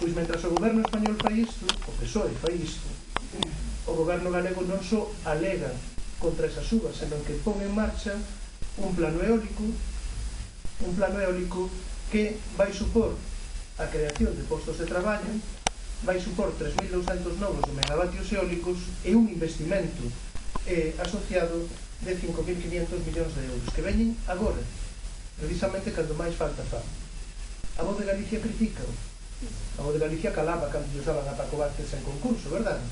Pois mentras o goberno español fai isto, o PSOE fai isto, o goberno galego non só alega contra esa suba, senón que pon en marcha un plano eólico que vai supor a creación de postos de traballo, vai supor 3.200 novos megavatios eólicos e un investimento asociado de 5.500 millóns de euros que veñen agora, precisamente cando máis falta fan. A Voz de Galicia critica, a Voz de Galicia calaba cando lles daban a Paco Vázquez en concurso, verdade?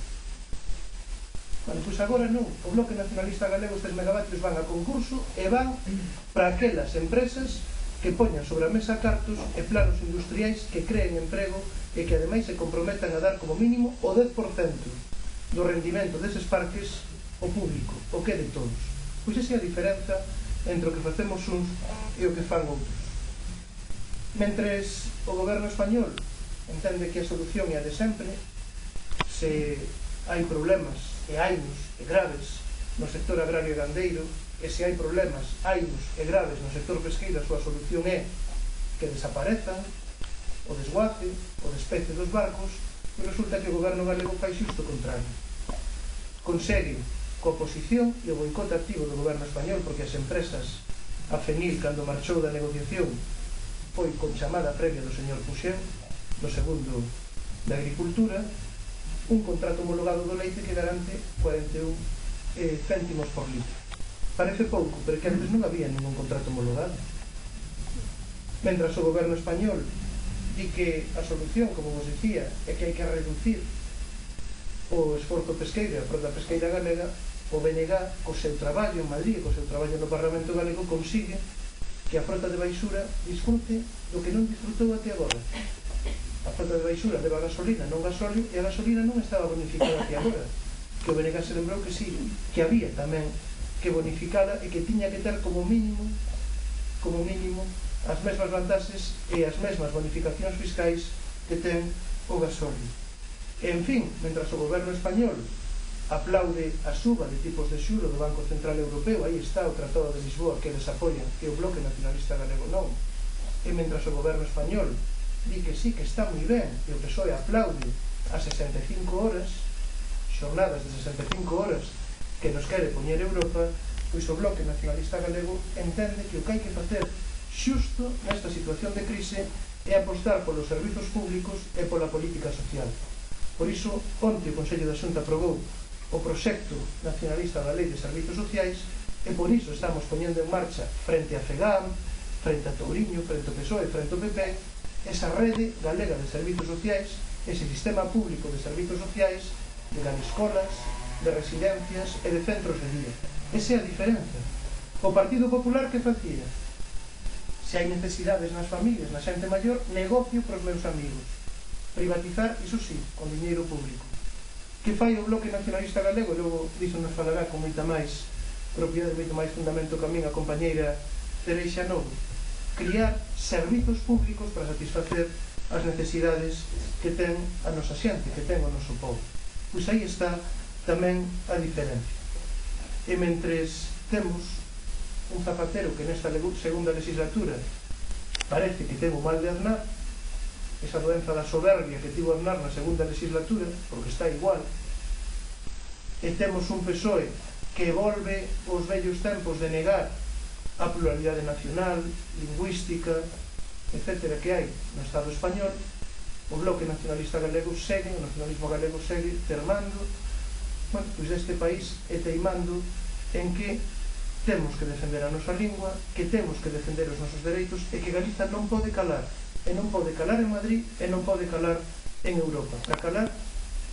Bueno, pois agora non, o Bloque Nacionalista Galego estes megavatios van a concurso e van para aquelas empresas que poñan sobre a mesa cartos e planos industriais que creen emprego e que ademais se comprometan a dar como mínimo o 10% do rendimento deses parques ao público, o que é de todos. Pois esa é a diferenza entre o que facemos uns e o que fan outros. Mentres o goberno español entende que a solución é a de sempre, se hai problemas e hainos e graves no sector agrario e gandeiro, e se hai problemas hainos e graves no sector pesqueiro, a súa solución é que desaparezan o desguace, o despece dos barcos, e resulta que o goberno galego fai xusto o contrario. Consegue coa oposición e o boicote activo do goberno español, porque as empresas, a FENIL, cando marchou da negociación, foi con chamada previa do señor Puxén, do segundo da Agricultura, un contrato homologado do leite que garante 41 céntimos por litro. Parece pouco, pero que antes non había ningún contrato homologado. Mentras o goberno español di que a solución, como vos dicía, é que hai que reducir o esforzo pesqueiro e a frota pesqueira galega, o BNG, co seu traballo en Madrid e co seu traballo no Parlamento galego, consigue que a frota de baixura disfrute do que non disfrutou até agora. A frota de baixura leva gasolina, non gasóleo, e a gasolina non estaba bonificada até agora, que o BNG se lembrou que sí, que había tamén que bonificala e que tiña que ter como mínimo as mesmas vantaxes e as mesmas bonificacións fiscais que ten o gasóleo. E, en fin, mentras o goberno español aplaude a suba de tipos de xuro do Banco Central Europeo, aí está o Tratado de Lisboa que desapoia, que o Bloque Nacionalista Galego non, e mentras o goberno español di que sí, que está moi ben, e o PSOE aplaude as 65 horas, xornadas de 65 horas que nos quere poñer Europa, pois o Bloque Nacionalista Galego entende que o que hai que facer xusto nesta situación de crise é apostar polos servizos públicos e pola política social. Por iso, onte o Consello da Xunta aprobou o proxecto nacionalista da Lei de Servizos Sociais e por iso estamos poñendo en marcha frente a FEGAM, frente a Touriño, frente ao PSOE, frente ao PP, esa rede galega de servizos sociais, ese sistema público de servizos sociais, de escolas, de residencias e de centros de día. Esa é a diferenza. O Partido Popular que facía? Se hai necesidades nas familias, na xente maior, negocio pros meus amigos. Privatizar, iso sí, con diñeiro público. Que fai o Bloque Nacionalista Galego? E logo diso nos falará con moita máis propiedade, moito máis fundamento que a minha compañeira Tereixa Novo. Criar servizos públicos para satisfacer as necesidades que ten a nosa xente, que ten o noso povo. Pois aí está tamén a diferencia. E mentres temos un Zapatero que nesta segunda legislatura parece que ten o mal de Aznar, esa doenza da soberbia que tivo Aznar na segunda legislatura, porque está igual, e temos un PSOE que volve os vellos tempos de negar a pluralidade nacional, lingüística, etc. que hai no Estado español, o Bloque Nacionalista Galego segue, o nacionalismo galego segue termando, bueno, pois deste país e teimando en que temos que defender a nosa lingua, que temos que defender os nosos dereitos e que Galiza non pode calar, e non pode calar en Madrid e non pode calar en Europa. Para calar,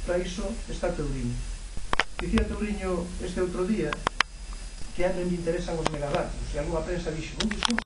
para iso está Touriño. Dicía Touriño este outro día que a non lle interesan os megavatios, e algunha prensa dixo un discurso